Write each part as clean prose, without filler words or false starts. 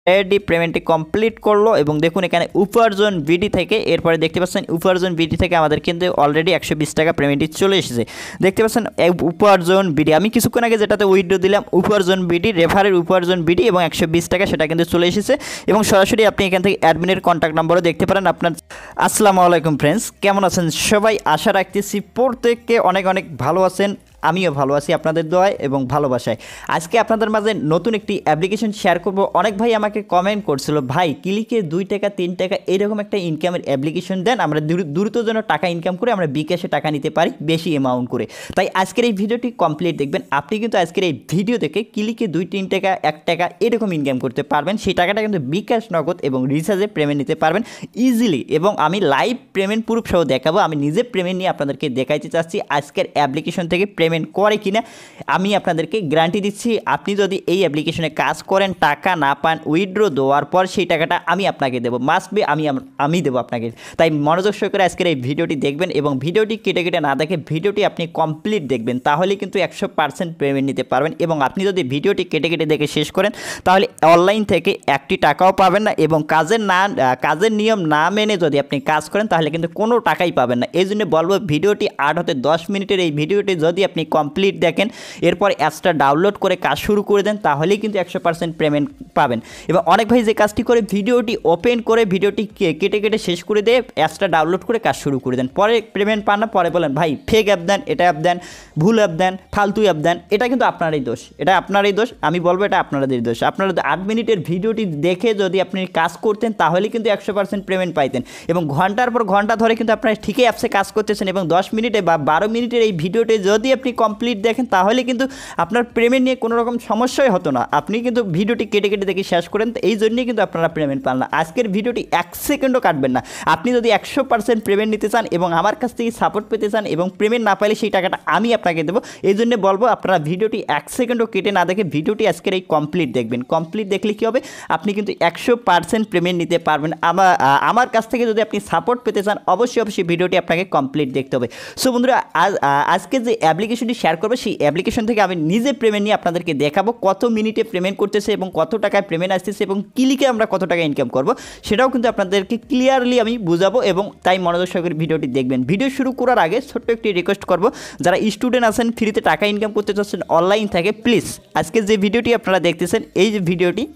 Already পেমেন্টটি complete করলো এবং দেখুন এখানে উপার্জন বিডি থেকে এরপরে দেখতে পাচ্ছেন উপার্জন বিডি থেকে আমাদের কিন্তু অলরেডি 120 টাকা পেমেন্টটি চলে এসেছে। দেখতে পাচ্ছেন উপার্জন বিডি আমি কিছুক্ষণ আগে যেটাতে উইথড্র দিলাম উপার্জন বিডি রেফারের উপার্জন বিডি এবং 120 টাকা সেটা কিন্তু চলে এসেছে এবং সরাসরি আপনি এখান থেকে অ্যাডমিনের কন্ট্যাক্ট নাম্বারও দেখতে পারেন আপনার। আসসালামু আলাইকুম ফ্রেন্ডস, কেমন আছেন সবাই? আশা রাখতেছি প্রত্যেককে অনেক অনেক ভালো আছেন। আমিও ভালো আছি আপনাদের দোয়ায় এবং ভালোবাসায়। আজকে আপনাদের মাঝে নতুন একটি অ্যাপ্লিকেশন শেয়ার করব। অনেক ভাই আমাকে কমেন্ট করছিল, ভাই ক্লিকে 2 টাকা 3 টাকা এরকম একটা ইনকামের অ্যাপ্লিকেশন দেন, আমরা দ্রুত যেন টাকা ইনকাম করে আমরা বিকাশে টাকা নিতে পারি বেশি অ্যামাউন্ট করে। তাই আজকের এই ভিডিওটি কমপ্লিট দেখবেন। আপনি কিন্তু আজকের এই ভিডিও থেকে ক্লিকে 2-3 টাকা 1 টাকা এরকম ইনকাম করতে পারবেন। সেই টাকাটা কিন্তু বিকাশ, নগদ এবং রিচার্জে পেমেন্ট নিতে পারবেন ইজিলি এবং আমি লাইভ পেমেন্ট প্রুফ সহ দেখাবো। আমি নিজে পেমেন্ট নিয়ে আপনাদেরকে দেখাইতে চাচ্ছি আজকের অ্যাপ্লিকেশন থেকে পেমেন্ট করে কিনা আমি আপনাদেরকে গ্যারান্টি দিচ্ছি। আপনি যদি এই অ্যাপ্লিকেশনে কাজ করেন, টাকা না পান, উইথড্র দেওয়ার পর সেই টাকাটা আমি আপনাকে দেবো, মাস্ট বি আমি দেবো আপনাকে। তাই মনোযোগ সহকারে আজকের এই ভিডিওটি দেখবেন এবং ভিডিওটি কেটে কেটে না দেখে ভিডিওটি আপনি কমপ্লিট দেখবেন, তাহলে কিন্তু 100% পেমেন্ট নিতে পারবেন। এবং আপনি যদি ভিডিওটি কেটে কেটে দেখে শেষ করেন তাহলে অনলাইন থেকে একটি টাকাও পাবেন না এবং কাজের নিয়ম না মেনে যদি আপনি কাজ করেন তাহলে কিন্তু কোনো টাকাই পাবেন না। এই জন্য বলবো ভিডিওটি 8 হতে 10 মিনিটের এই ভিডিওটি যদি আপনি কমপ্লিট দেখেন, এরপর অ্যাপসটা ডাউনলোড করে কাজ শুরু করে দেন, তাহলেই কিন্তু 100% পেমেন্ট পাবেন। এবং অনেক ভাই যে কাজটি করে ভিডিওটি ওপেন করে ভিডিওটি কেটে কেটে শেষ করে দিয়ে অ্যাপসটা ডাউনলোড করে কাজ শুরু করে দেন, পরে পেমেন্ট পান না, পরে বলেন ভাই ফেক অ্যাপ দেন, এটা অ্যাপ দেন, ভুল অ্যাপ দেন, ফালতু অ্যাপ দেন। এটা কিন্তু আপনারই দোষ, এটা আপনারই দোষ। আমি বলবো এটা আপনাদের দোষ। আপনারা 8 মিনিটের ভিডিওটি দেখে যদি আপনি কাজ করতেন তাহলে কিন্তু 100% পেমেন্ট পাইতেন এবং ঘন্টার পর ঘন্টা ধরে কিন্তু আপনারা ঠিকই অ্যাপসে কাজ করতেছেন এবং 10 মিনিটে বা 12 মিনিটের এই ভিডিওটি যদি আপনি কমপ্লিট দেখেন তাহলে কিন্তু আপনার পেমেন্ট নিয়ে কোনো রকম সমস্যাই হতো না। আপনি কিন্তু ভিডিওটি কেটে কেটে দেখে শেষ করেন, এই জন্যই কিন্তু আপনারা পেমেন্ট পান না। আজকের ভিডিওটি 1 সেকেন্ডও কাটবেন না। আপনি যদি 100% পেমেন্ট নিতে চান এবং আমার কাছ থেকে সাপোর্ট পেতে চান এবং পেমেন্ট না পাইলে সেই টাকাটা আমি আপনাকে দেবো, এই জন্য বলবো আপনারা ভিডিওটি 1 সেকেন্ডও কেটে না দেখে ভিডিওটি আজকের এই কমপ্লিট দেখবেন। কমপ্লিট দেখলে কী হবে, আপনি কিন্তু 100% পেমেন্ট নিতে পারবেন। আমার কাছ থেকে যদি আপনি সাপোর্ট পেতে চান অবশ্যই ভিডিওটি আপনাকে কমপ্লিট দেখতে হবে। সো বন্ধুরা, আজকে যে অ্যাপ্লিকেশনটি শেয়ার করবে সেই অ্যাপ্লিকেশন থেকে আমি নিজে পেমেন্ট নিয়ে আপনাদেরকে দেখাবো কত মিনিটে পেমেন্ট করতেছে এবং কত টাকায় পেমেন্ট আসতেছে এবং ক্লিকে আমরা কত টাকা ইনকাম করব সেটাও কিন্তু আপনাদেরকে ক্লিয়ারলি আমি বুঝাবো এবং তাই মনোযোগ সহকারে ভিডিওটি দেখবেন। ভিডিও শুরু করার আগে ছোট্ট একটি রিকোয়েস্ট করব, যারা স্টুডেন্ট আছেন ফ্রিতে টাকা ইনকাম করতে চাচ্ছেন অনলাইন থেকে, প্লিজ আজকে যে ভিডিওটি আপনারা দেখতেছেন এই যে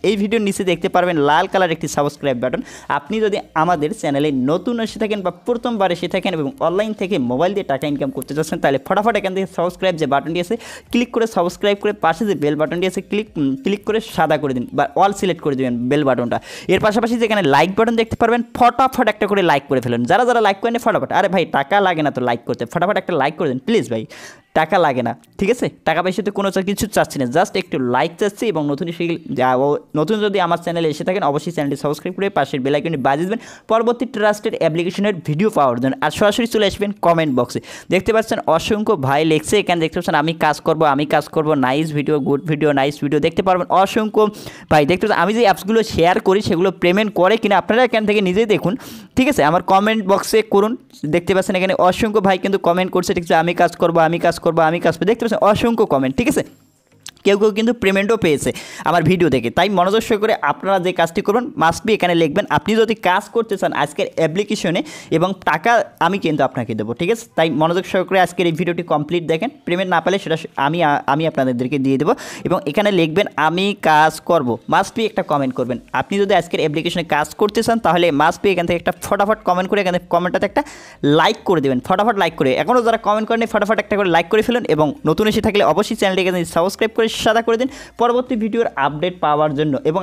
এই ভিডিওর নিচে দেখতে পারবেন লাল কালার একটি সাবস্ক্রাইব বাটন। আপনি যদি আমাদের চ্যানেলে নতুন এসে থাকেন বা প্রথমবার এসে থাকেন এবং অনলাইন থেকে মোবাইল দিয়ে টাকা ইনকাম করতে চাচ্ছেন তাহলে ফটাফট এখান থেকে সাবস্ক্রাইব যে বাটনটি আছে ক্লিক করে সাবস্ক্রাইব করে পাশে যে বেল বাটনটি আছে ক্লিক করে সাদা করে দিন বা অল সিলেক্ট করে দেবেন বেল বাটনটা। এর পাশাপাশি যেখানে লাইক বাটন দেখতে পারবেন ফটাফট একটা করে লাইক করে ফেলুন। যারা লাইক করেন ফটাফট, আরে ভাই টাকা লাগে না তো লাইক করতে, ফটাফট একটা লাইক করে দিন প্লিজ ভাই, টাকা লাগে না, ঠিক আছে? টাকা পয়সাতে কোনো কিছু চাচ্ছি না, জাস্ট একটু লাইক চাচ্ছি। এবং নতুন যদি আমার চ্যানেলে এসে থাকেন অবশ্যই চ্যানেলটি সাবস্ক্রাইব করে পাশের বেল আইকনটি বাজিয়ে দেবেন পরবর্তী ট্রাস্টেড অ্যাপ্লিকেশনের ভিডিও পাওয়ার জন্য। আর সরাসরি চলে আসবেন কমেন্ট বক্সে, দেখতে পাচ্ছেন অসংখ্য ভাই লিখছে, এখানে দেখতে পাচ্ছেন আমি কাজ করব, nice video, good video, nice video, দেখতে পারবেন অসংখ্য ভাই। দেখতে পাচ্ছেন আমি যে অ্যাপসগুলো শেয়ার করি সেগুলো পেমেন্ট করে কিনা আপনারা এখান থেকে নিজেই দেখুন, ঠিক আছে? আমার কমেন্ট বক্সে করুন, দেখতে পাচ্ছেন এখানে অসংখ্য ভাই কিন্তু কমেন্ট করছে, ঠিক আছে? আমি কাজ করবো, দেখতে পাচ্ছেন অসংখ্য কমেন্ট, ঠিক আছে? কেউ কিন্তু পেমেন্টও পেয়েছে আমার ভিডিও দেখে। তাই মনোযোগ সহকারে আপনারা যে কাজটি করবেন মাস্ট বি এখানে লিখবেন আপনি যদি কাজ করতে চান আজকের অ্যাপ্লিকেশনে এবং টাকা আমি কিন্তু আপনাকে দেবো, ঠিক আছে? তাই মনোযোগ সহকারে আজকের এই ভিডিওটি কমপ্লিট দেখেন। পেমেন্ট না পেলে সেটা আমি আপনাদেরকে দিয়ে দেবো এবং এখানে লিখবেন আমি কাজ করব, মাস্ট বি একটা কমেন্ট করবেন। আপনি যদি আজকের অ্যাপ্লিকেশনে কাজ করতে চান তাহলে মাস্ট বি এখান থেকে একটা ফটাফট কমেন্ট করে এখানে কমেন্টটাতে একটা লাইক করে দেবেন, ফটাফট লাইক করে। এখনও যারা কমেন্ট করেনি ফটাফট একটা করে লাইক করে ফেলুন এবং নতুন এসে থাকলে অবশ্যই চ্যানেলটিকে সাবস্ক্রাইব করে সাদা করে দিন পরবর্তী ভিডিওর আপডেট পাওয়ার জন্য। এবং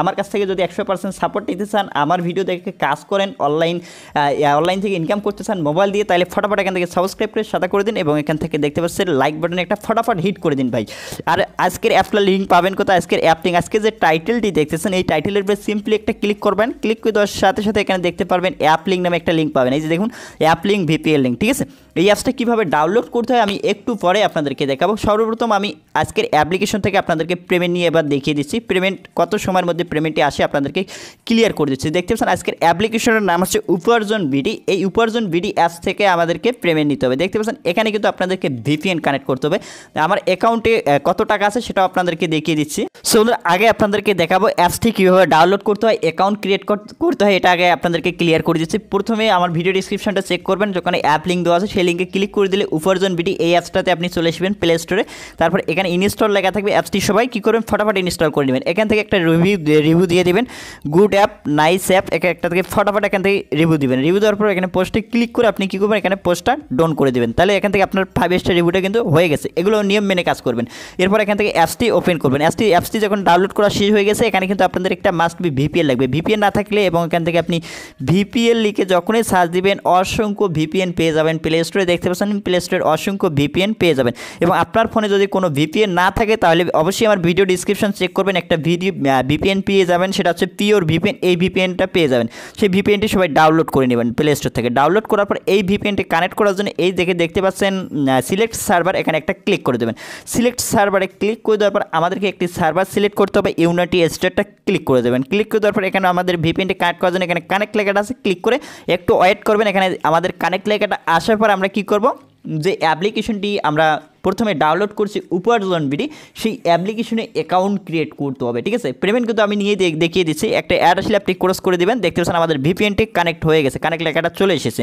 আমার কাছ থেকে যদি 100% সাপোর্ট নিতে চান, আমার ভিডিও দেখে কাজ করেন, অনলাইন থেকে ইনকাম করতে চান মোবাইল দিয়ে, তাহলে ফটাফট এখান থেকে সাবস্ক্রাইব করে সাদা করে দিন এবং এখান থেকে দেখতে পাচ্ছেন লাইক বাটনে একটা ফটাফট হিট করে দিন ভাই। আর আজকের অ্যাপটার লিঙ্ক পাবেন কোথায়? আজকের অ্যাপ লিঙ্ক, আজকে যে টাইটেলটি দেখতেছেন এই টাইটেলের উপরে সিম্পলি একটা ক্লিক করবেন, ক্লিক করে দেওয়ার সাথে সাথে এখানে দেখতে পারবেন অ্যাপ লিঙ্ক নামে একটা লিঙ্ক পাবেন। এই যে দেখুন অ্যাপ লিঙ্ক, ভিপিএল লিঙ্ক, ঠিক আছে? এই অ্যাপসটা কীভাবে ডাউনলোড করতে হয় আমি একটু পরে আপনাদেরকে দেখাবো। সর্বপ্রথম আমি আজকের অ্যাপ্লিকেশন থেকে আপনাদেরকে পেমেন্ট নিয়ে এবার দেখিয়ে দিচ্ছি, পেমেন্ট কত সময়ের মধ্যে পেমেন্টটি আসে আপনাদেরকে ক্লিয়ার করে দিচ্ছি। দেখতে পাচ্ছেন আজকের অ্যাপ্লিকেশনের নাম হচ্ছে উপার্জন বিডি। এই উপার্জন বিডি অ্যাপস থেকে আমাদেরকে পেমেন্ট নিতে হবে। দেখতে পাচ্ছেন এখানে কিন্তু আপনাদেরকে ভিপিএন কানেক্ট করতে হবে। আমার অ্যাকাউন্টে কত টাকা আছে সেটাও আপনাদেরকে দেখিয়ে দিচ্ছি। সো আগে আপনাদেরকে দেখাবো অ্যাপসটি কীভাবে ডাউনলোড করতে হয়, অ্যাকাউন্ট ক্রিয়েট করতে হয়, এটা আগে আপনাদেরকে ক্লিয়ার করে দিচ্ছি। প্রথমে আমার ভিডিও ডিসক্রিপশনটা চেক করবেন, যখন অ্যাপ লিঙ্ক দেওয়া আছে সেই লিঙ্কে ক্লিক করে দিলে উপার্জন বিডি এই অ্যাপসটাতে আপনি চলে আসবেন প্লে স্টোরে। তারপর এখানে ইনস্টল লেখা থাকবে, অ্যাপসটি সবাই কী করবেন ফটাফট ইনস্টল করে নেবেন। এখান থেকে একটা রিভিউ দিয়ে দেবেন, গুড অ্যাপ, নাইস অ্যাপ, একটা থেকে ফটাফট এখান থেকে রিভিউ দিবেন। রিভিউ দেওয়ার পর এখানে পোস্টে ক্লিক করে আপনি কী করবেন, এখানে পোস্টটা ডাউন করে দেবেন। তাহলে এখান থেকে আপনার 5 স্টার রিভিউটা কিন্তু হয়ে গেছে। এগুলো নিয়ম মেনে কাজ করবেন। এরপর এখান থেকে অ্যাপসটি ওপেন করবেন। অ্যাপসটি যখন ডাউনলোড করা শেষ হয়ে গেছে, এখানে কিন্তু আপনাদের একটা মাস্ট বি ভিপিএন লাগবে। ভিপিএন না থাকলে এবং এখান থেকে আপনি ভিপিএন লিখে যখনই সার্চ দিবেন অসংখ্য ভিপিএন পেয়ে যাবেন প্লে স্টোরে। দেখতে পাচ্ছেন প্লে স্টোরের অসংখ্য ভিপিএন পেয়ে যাবেন। এবং আপনার ফোনে যদি কোনো ভিপিএন না থাকে তাহলে অবশ্যই আমার ভিডিও ডিসক্রিপশন চেক করবেন, একটা ভিপিএন পেয়ে যাবেন, সেটা হচ্ছে পিওর ভিপিএন। এই ভিপিএনটা পেয়ে যাবেন, সেই ভিপিএনটি সবাই ডাউনলোড করে নেবেন প্লে স্টোর থেকে। ডাউনলোড করার পর এই ভিপিএনটি কানেক্ট করার জন্য এই দেখতে পাচ্ছেন সিলেক্ট সার্ভার, এখানে একটা ক্লিক করে দেবেন। সিলেক্ট সার্ভারে ক্লিক করে দেওয়ার পর আমাদেরকে একটি সার্ভার সিলেক্ট করতে হবে, ইউনাইটেড স্টেটটা ক্লিক করে দেবেন। ক্লিক করে দেওয়ার পর এখানে আমাদের ভিপিএনটি কানেক্ট করার জন্য এখানে কানেক্ট লেখাটা আছে, ক্লিক করে একটু ওয়েট করবেন। এখানে আমাদের কানেক্ট লেখাটা আসার পর আমরা কী করব, যে অ্যাপ্লিকেশনটি আমরা প্রথমে ডাউনলোড করছি উপার্জন বিডি, সেই অ্যাপ্লিকেশনে অ্যাকাউন্ট ক্রিয়েট করতে হবে। ঠিক আছে, পেমেন্ট কিন্তু আমি নিয়ে দেখিয়ে দিচ্ছি। একটা অ্যাড আসলে আপনি ক্রস করে দেবেন। দেখতে পাচ্ছেন আমাদের ভিপিএনটি কানেক্ট হয়ে গেছে, কানেক্ট লেখাটা চলে এসেছে।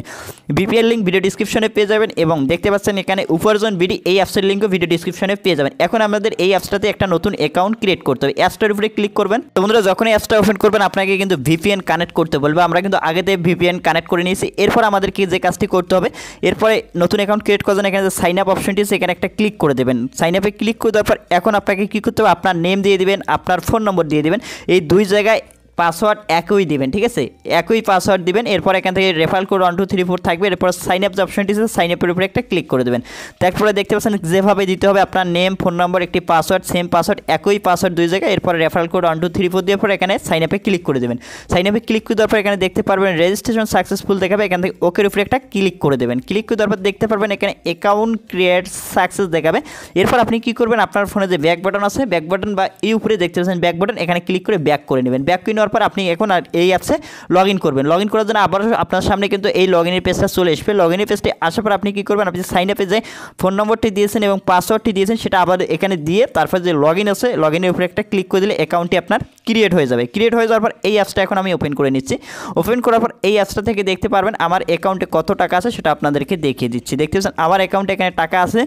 ভিপিএন লিঙ্ক ভিডিও ডিসক্রিপশনে পেয়ে যাবেন এবং দেখতে পাচ্ছেন এখানে উপার্জন বিডি এই অ্যাপসের লিঙ্কও ভিডিও ডিসক্রিপশনে পেয়ে যাবেন। এখন আমাদের এই অ্যাপসটাতে একটা নতুন অ্যাকাউন্ট ক্রিয়েট করতে হবে। অ্যাপসটার উপরে ক্লিক করবেন। তো বন্ধুরা যখন অ্যাপসটা ওপেন করবেন আপনাকে কিন্তু ভিপিএন কানেক্ট করতে বলবে। আমরা কিন্তু আগেতে ভিপিএন কানেক্ট করে নিয়েছি। এরপর আমাদেরকে যে কাজটি করতে হবে, এরপরে নতুন অ্যাকাউন্ট ক্রিয়েট করার জন্য এখানে সাইন আপ অপশনটি আছে, এখানে একটা ক্লিক করে দেবেন। সাইন আপে ক্লিক করে দেওয়ার পর এখন আপনাকে কী করতে হবে, আপনার নেম দিয়ে দিবেন, আপনার ফোন নম্বর দিয়ে দিবেন। এই দুই জায়গায় পাসওয়ার্ড একই দিবেন। ঠিক আছে, একই পাসওয়ার্ড দিবেন। এরপর এখান থেকে রেফারেল কোড 1 2 3 4 থাকবে। এরপর সাইন আপ যে অপশনটি আছে সাইন আপের উপরে একটা ক্লিক করে দেবেন। তারপরে দেখতে পাচ্ছেন যেভাবে দিতে হবে আপনার নেম, ফোন নম্বর, একটি পাসওয়ার্ড, সেম পাসওয়ার্ড, একই পাসওয়ার্ড দুই জায়গায়। এরপর রেফারেল কোড 1 2 3 4 দেওয়ার পর এখানে সাইন আপে ক্লিক করে দেবেন। সাইন আপে ক্লিক করে দেওয়ার পর এখানে দেখতে পারবেন রেজিস্ট্রেশন সাকসেসফুল দেখাবে। এখান থেকে ওকের উপরে একটা ক্লিক করে দেবেন। ক্লিক করে দেওয়ার পর দেখতে পারবেন এখানে অ্যাকাউন্ট ক্রিয়েট সাকসেস দেখাবে। এরপর আপনি কী করবেন, আপনার ফোনে যে ব্যাক বাটন আছে, ব্যাক বাটন বা এই উপরে দেখতে পাচ্ছেন ব্যাক বাটন, এখানে ক্লিক করে ব্যাক করে নেবেন। ব্যাক করে নেওয়ার পর আপনি এখন আর এই অ্যাপসে লগ ইন করবেন। লগ ইন করার জন্য আবার আপনার সামনে কিন্তু এই লগ ইনের পেজটা চলে আসবে। লগ ইনের পেজটি আসার পর আপনি কী করবেন, আপনি সাইন আপে যে ফোন নম্বরটি দিয়েছেন এবং পাসওয়ার্ডটি দিয়েছেন সেটা আবার এখানে দিয়ে তারপর যে লগ ইন আছে লগ ইনের উপরে একটা ক্লিক করে দিলে অ্যাকাউন্টটি আপনার ক্রিয়েট হয়ে যাবে। ক্রিয়েট হয়ে যাওয়ার পর এই অ্যাপসটা এখন আমি ওপেন করে নিচ্ছি। ওপেন করার পর এই অ্যাপসটা থেকে দেখতে পারবেন আমার অ্যাকাউন্টে কত টাকা আছে সেটা আপনাদেরকে দেখিয়ে দিচ্ছি। দেখতে পাচ্ছেন আমার অ্যাকাউন্টে এখানে টাকা আছে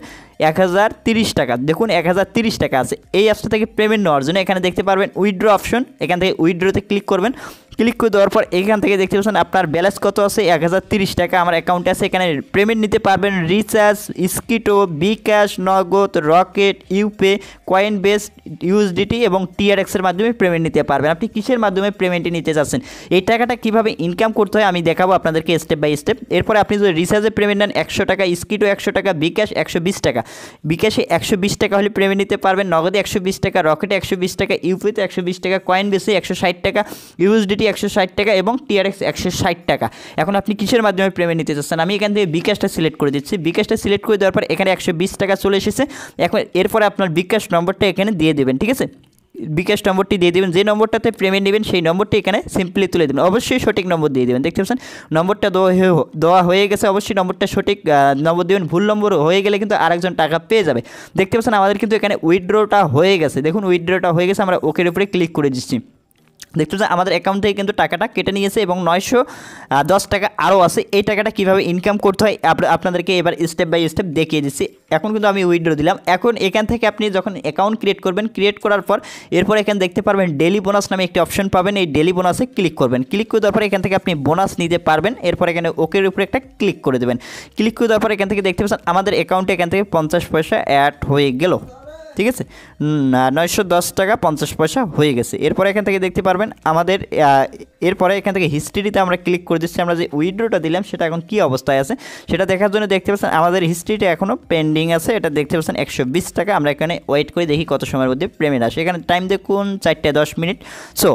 1030 টাকা। দেখুন 1030 টাকা আছে। এই অ্যাপসটা থেকে পেমেন্ট নেওয়ার জন্য এখানে দেখতে পারবেন উইথড্র অপশন, এখান থেকে উইথড্রতে ক্লিক করবেন। ক্লিক করে দেওয়ার পর এখান থেকে দেখতে পাচ্ছেন আপনার ব্যালেন্স কত আছে, 1030 টাকা আমার অ্যাকাউন্টে আছে। এখানে পেমেন্ট নিতে পারবেন রিচার্জ, স্কিটো, বিকাশ, নগদ, রকেট, ইউপে, কয়েন বেস, ইউএসডিটি এবং টিআরএক্সের মাধ্যমে পেমেন্ট নিতে পারবেন। আপনি কিসের মাধ্যমে পেমেন্টটি নিতে চাচ্ছেন, এই টাকাটা কীভাবে ইনকাম করতে হয় আমি দেখাবো আপনাদেরকে স্টেপ বাই স্টেপ। এরপরে আপনি যদি রিচার্জে পেমেন্ট নেন 100 টাকা, স্কিটো 100 টাকা, বিকাশ 120 টাকা, বিকাশে 120 টাকা হলে পেমেন্ট নিতে পারবেন, নগদে 120 টাকা, রকেটে 120 টাকা, ইউপিতে 120 টাকা, কয়েন বেসে 160 টাকা, ইউএসডিটি 160 টাকা এবং টিআরএক্স 160 টাকা। এখন আপনি কিসের মাধ্যমে পেমেন্ট নিতে চাচ্ছেন, আমি এখান থেকে বিকাশটা সিলেক্ট করে দিচ্ছি। বিকাশটা সিলেক্ট করে দেওয়ার পর এখানে 120 টাকা চলে এসেছে। এখন এরপরে আপনার বিকাশ নম্বরটা এখানে দিয়ে দেবেন। ঠিক আছে, বিকাশ নম্বরটি দিয়ে দেবেন। যে নম্বরটাতে পেমেন্ট নেবেন সেই নম্বরটি এখানে সিম্পলি তুলে দেবেন। অবশ্যই সঠিক নম্বর দিয়ে দেবেন। দেখতে পাচ্ছেন নম্বরটা দেওয়া হয়ে গেছে। অবশ্যই নম্বরটা সঠিক নম্বর দেবেন। ভুল নম্বর হয়ে গেলে কিন্তু আরেকজন টাকা পেয়ে যাবে। দেখতে পাচ্ছেন আমাদের কিন্তু এখানে উইথড্রটা হয়ে গেছে। দেখুন উইথড্রটা হয়ে গেছে। আমরা ওকের উপরে ক্লিক করে দিচ্ছি। দেখতে পাচ্ছেন আমাদের অ্যাকাউন্ট থেকে কিন্তু টাকাটা কেটে নিয়েছে এবং 910 টাকা আরও আছে। এই টাকাটা কীভাবে ইনকাম করতে হয় আপনাদেরকে এবার স্টেপ বাই স্টেপ দেখিয়ে দিচ্ছি। এখন কিন্তু আমি উইথড্র দিলাম। এখন এখান থেকে আপনি যখন অ্যাকাউন্ট ক্রিয়েট করবেন, ক্রিয়েট করার পর এরপর এখানে দেখতে পারবেন ডেলি বোনাস নামে একটি অপশন পাবেন। এই ডেলি বোনাসে ক্লিক করবেন। ক্লিক করে দেওয়ার পর এখান থেকে আপনি বোনাস নিতে পারবেন। এরপর এখানে ওকের উপরে একটা ক্লিক করে দেবেন। ক্লিক করে দেওয়ার পর এখান থেকে দেখতে পাচ্ছেন আমাদের অ্যাকাউন্টে এখান থেকে 50 পয়সা অ্যাড হয়ে গেল। ঠিক আছে, 910 টাকা 50 পয়সা হয়ে গেছে। এরপর এখান থেকে দেখতে পারবেন আমাদের এরপরে এখান থেকে হিস্ট্রিতে আমরা ক্লিক করে দিচ্ছি। আমরা যে উইথড্রটা দিলাম সেটা এখন কী অবস্থায় আছে সেটা দেখার জন্য দেখতে পাচ্ছেন আমাদের হিস্ট্রিটা এখনও পেন্ডিং আছে, এটা দেখতে পাচ্ছেন 120 টাকা। আমরা এখানে ওয়েট করে দেখি কত সময়ের মধ্যে পেমেন্ট আসে। এখানে টাইম দেখুন 4:10। সো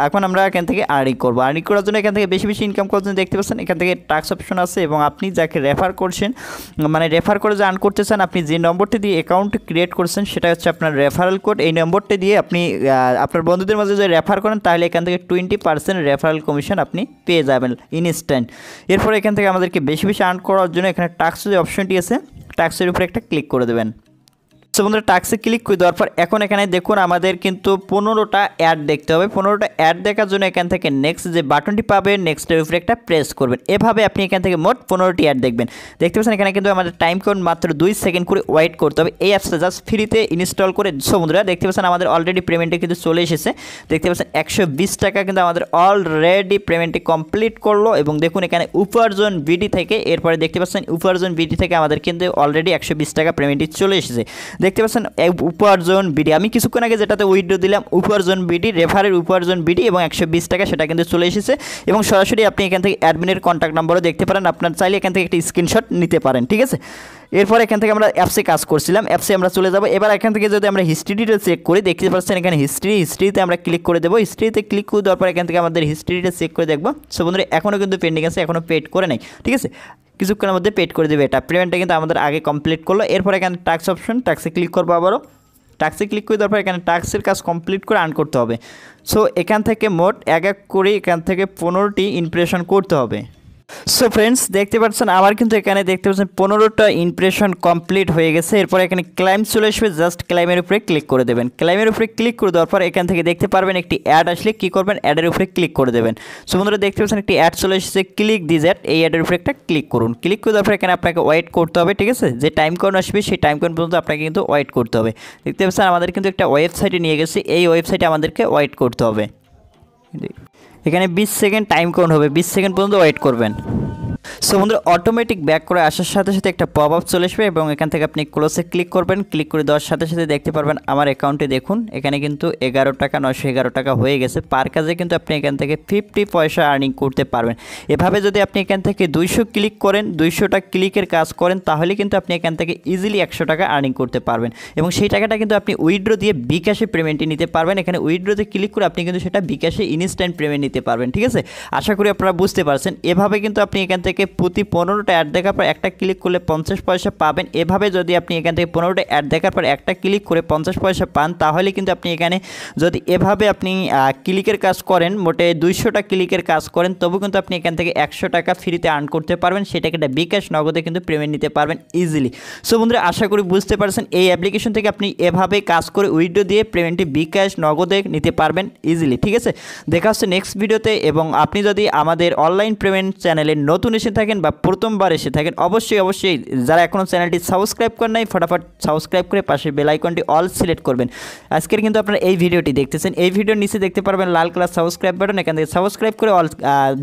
এখন আমরা এখান থেকে আর্নিং করবো। আর্নিং করার জন্য এখান থেকে বেশি বেশি ইনকাম করার জন্য দেখতে পাচ্ছেন এখান থেকে টাস্ক অপশন আছে এবং আপনি যাকে রেফার করছেন, মানে রেফার করে যে আর্ন করতে চান, আপনি যে নম্বরটি দিয়ে অ্যাকাউন্ট ক্রিয়েট করছেন সেটা হচ্ছে আপনার রেফারেল কোড। এই নম্বরটি দিয়ে আপনি আপনার বন্ধুদের মাঝে যদি রেফার করেন তাহলে এখান থেকে 20% রেফারেল কমিশন আপনি পেয়ে যাবেন ইনস্ট্যান্ট। এরপরে এখান থেকে আমাদেরকে বেশি বেশি আর্ন করার জন্য এখানে টাস্ক যে অপশনটি আছে টাস্কের উপরে একটা ক্লিক করে দেবেন। সো বন্ধুরা টাস্কে ক্লিক করে দেওয়ার পর এখন এখানে দেখুন আমাদের কিন্তু 15টা অ্যাড দেখতে হবে। 15টা অ্যাড দেখার জন্য এখান থেকে নেক্সট যে বাটনটি পাবেন নেক্সটের উপরে একটা প্রেস করবেন। এভাবে আপনি এখান থেকে মোট 15টি অ্যাড দেখবেন। দেখতে পাচ্ছেন এখানে কিন্তু আমাদের টাইম কাউন্ট মাত্র 2 সেকেন্ড করে ওয়েট করতে হবে। এই অ্যাপসটা জাস্ট ফ্রিতে ইনস্টল করে। সো বন্ধুরা দেখতে পাচ্ছেন আমাদের অলরেডি পেমেন্টে কিন্তু চলে এসেছে। দেখতে পাচ্ছেন 120 টাকা কিন্তু আমাদের অলরেডি পেমেন্টটি কমপ্লিট করলো এবং দেখুন এখানে উপার্জন বিডি থেকে এরপরে দেখতে পাচ্ছেন উপার্জন বিডি থেকে আমাদের কিন্তু অলরেডি 120 টাকা পেমেন্টটি চলে এসেছে। দেখতে পাচ্ছেন উপার্জন বিডি আমি কিছুক্ষণ আগে যেটাতে উইথড্র দিলাম উপার্জন বিডি রেফারের উপার্জন বিডি এবং 120 টাকা সেটা কিন্তু চলে এসেছে এবং সরাসরি আপনি এখান থেকে অ্যাডমিনের কন্ট্যাক্ট নম্বরও দেখতে পারেন। আপনার চাইলে এখান থেকে একটি স্ক্রিনশট নিতে পারেন, ঠিক আছে। এরপর এখান থেকে আমরা অ্যাপসে কাজ করছিলাম, অ্যাপসে আমরা চলে যাব। এবার এখান থেকে যদি আমরা হিস্ট্রিটা চেক করি দেখতে পাচ্ছেন এখানে হিস্ট্রিতে আমরা ক্লিক করে দেবো। হিস্ট্রিতে ক্লিক করে দেওয়ার পর এখান থেকে আমাদের হিস্ট্রিটা চেক করে দেখবো। সো বন্ধুরা এখনও কিন্তু পেন্ডিং আছে, এখনও পেড করে নেই, ঠিক আছে। কিছুক্ষণের মধ্যে পেড করে দেবে। এটা পেমেন্টটা কিন্তু আমাদের আগে কমপ্লিট করলো। এরপর এখানে টাস্ক অপশন টাস্কে ক্লিক করবো। আবারও টাস্কে ক্লিক করে দেওয়ার পর এখানে টাস্কের কাজ কমপ্লিট করে আর্ন করতে হবে। সো এখান থেকে মোট এক করে এখান থেকে 15টি ইমপ্রেশন করতে হবে। সো ফ্রেন্ডস দেখতে পাচ্ছেন আমার কিন্তু এখানে দেখতে পাচ্ছেন 15টা ইমপ্রেশন কমপ্লিট হয়ে গেছে। এরপর এখানে ক্লাইম চলে আসবে, জাস্ট ক্লাইমের উপরে ক্লিক করে দেবেন। ক্লাইমের উপরে ক্লিক করে দেওয়ার পর এখান থেকে দেখতে পারবেন একটি অ্যাড আসলে কী করবেন, অ্যাডের উপরে ক্লিক করে দেবেন। সো বন্ধুরা দেখতে পাচ্ছেন একটি অ্যাড চলে এসেছে, ক্লিক দিস অ্যাড, এই অ্যাডের উপরে একটা ক্লিক করুন। ক্লিক করে দেওয়ার পর এখানে আপনাকে ওয়েট করতে হবে, ঠিক আছে। যে টাইম কাউন্ট আসবে সেই টাইম কাউন্ট পর্যন্ত আপনাকে কিন্তু ওয়েট করতে হবে। দেখতে পাচ্ছেন আমাদের কিন্তু একটা ওয়েবসাইটে নিয়ে গেছে, এই ওয়েবসাইটে আমাদেরকে ওয়েট করতে হবে। এখানে 20 সেকেন্ড টাইম কাউন্ট হবে, 20 সেকেন্ড পর্যন্ত ওয়েট করবেন। সো বন্ধুরা অটোমেটিক ব্যাক করে আসার সাথে সাথে একটা পপ আপ চলে আসবে এবং এখান থেকে আপনি ক্লোজে ক্লিক করবেন। ক্লিক করে দেওয়ার সাথে সাথে দেখতে পারবেন আমার অ্যাকাউন্টে দেখুন এখানে কিন্তু 11 টাকা 911 টাকা হয়ে গেছে। পার কাজে কিন্তু আপনি এখান থেকে 50 পয়সা আর্নিং করতে পারবেন। এভাবে যদি আপনি এখান থেকে 200 ক্লিক করেন, 200টা ক্লিকের কাজ করেন তাহলে কিন্তু আপনি এখান থেকে ইজিলি 100 টাকা আর্নিং করতে পারবেন এবং সেই টাকাটা কিন্তু আপনি উইথড্র দিয়ে বিকাশে পেমেন্টই নিতে পারবেন। এখানে উইথড্রতে ক্লিক করে আপনি কিন্তু সেটা বিকাশে ইনস্ট্যান্ট পেমেন্ট নিতে পারবেন, ঠিক আছে। আশা করি আপনারা বুঝতে পারছেন। এভাবে কিন্তু আপনি এখান থেকে প্রতি 15টা অ্যাড দেখার পর একটা ক্লিক করলে 50 পয়সা পাবেন। এভাবে যদি আপনি এখান থেকে 15টা অ্যাড দেখার পর একটা ক্লিক করে 50 পয়সা পান তাহলে কিন্তু আপনি এখানে যদি এভাবে আপনি ক্লিকের কাজ করেন, মোটে 200টা ক্লিকের কাজ করেন তবু কিন্তু আপনি এখান থেকে 100 টাকা ফ্রিতে আর্ন করতে পারবেন। সেটাকে একটা বিকাশ নগদে কিন্তু পেমেন্ট নিতে পারবেন ইজিলি। সো বন্ধুরা আশা করি বুঝতে পারছেন এই অ্যাপ্লিকেশন থেকে আপনি এভাবে কাজ করে উইথড্র দিয়ে পেমেন্টটি বিকাশ নগদে নিতে পারবেন ইজিলি, ঠিক আছে। দেখা হচ্ছে নেক্সট ভিডিওতে। এবং আপনি যদি আমাদের অনলাইন পেমেন্ট চ্যানেলে নতুন এসে থাকেন বা প্রথমবার এসে থাকেন অবশ্যই যারা এখনও চ্যানেলটি সাবস্ক্রাইব করেন নাই ফটাফট সাবস্ক্রাইব করে পাশে বেল আইকনটি অল সিলেক্ট করবেন। আজকের কিন্তু আপনারা এই ভিডিওটি দেখতেছেন, এই ভিডিওর নিচে দেখতে পারবেন লাল কালার সাবস্ক্রাইব বাটন, এখান থেকে সাবস্ক্রাইব করে অল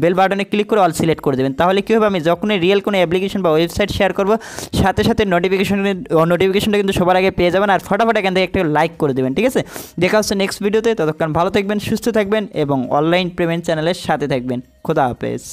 বেল বাটনে ক্লিক করে অল সিলেক্ট করে দেবেন। তাহলে কী হবে, আমি যখনই রিয়েল কোনো অ্যাপ্লিকেশন বা ওয়েবসাইট শেয়ার করবো সাথে সাথে নোটিফিকেশনটা কিন্তু সবার আগে পেয়ে যাবেন। আর ফটাফট এখান থেকে একটা লাইক করে দেবেন, ঠিক আছে। দেখা হচ্ছে নেক্সট ভিডিওতে। ততক্ষণ ভালো থাকবেন, সুস্থ থাকবেন এবং অনলাইন পেমেন্ট চ্যানেলের সাথে থাকবেন। খোদা হাফেজ।